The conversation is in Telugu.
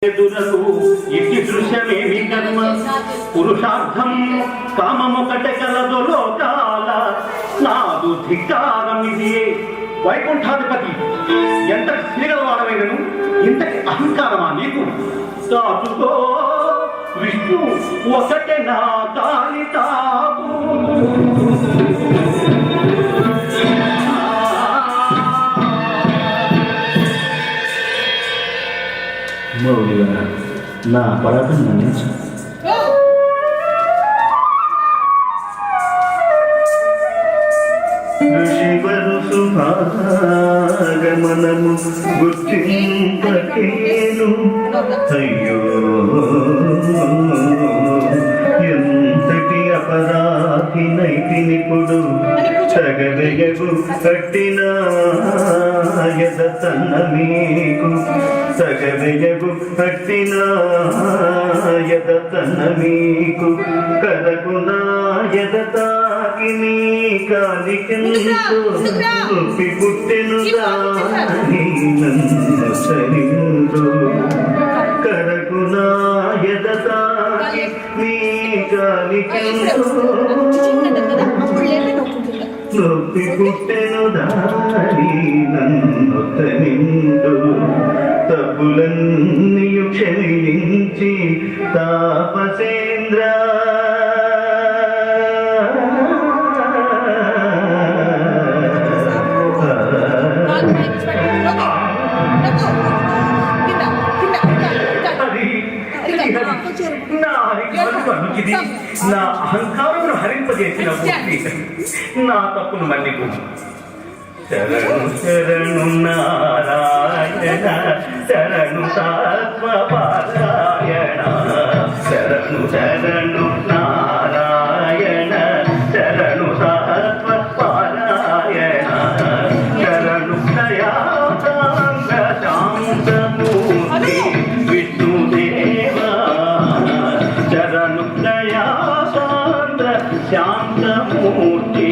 ఇట్టి దృశ్యమేమి కర్మ పురుషార్థం కామముకట కలదు లోకాల నాదు ధిక్కారమిదియే. వైకుంఠాధిపతి ఎంత శ్రీగలవాడమైనను ఇంతటి అహంకారమా నీకు? కాచుకో విష్ణు ఒకటే నా కాళితాపు. మౌలిగా నా అపరాధం మన్నించు. ఋషివరు భాగమనము గుర్తింపకేను. అయ్యో ఎంతటి అపరాధి నైతినిపుడు సగదయగు కట్టిన తన్న మీకు సగదయగు కట్టిన తన్న మీకు కరగునా ఎదతాకి నీ కాలికెంతో నొప్పి పుట్టెను దాని నన్ను సరిందో. కరగునా ఎదతాకి నీ కాలికెంతో నొప్పి పుట్టెను దాని నన్ను సరిందో. తప్పులన్నీయు క్షమించి తాపసేంద్ర నా అహంకారమును హరింపజేసిన నా తప్పును మన్నిపు. శరణు శరణు నారాయణ శరణు తత్వపారాయణ శరణు శరణు నారాయణ శరణు తత్వపారాయణ శరణు దయాసాంగ శాంతమూర్తి విష్ణుదేవా శరణు దయాసాంద్ర శాంతమూర్తి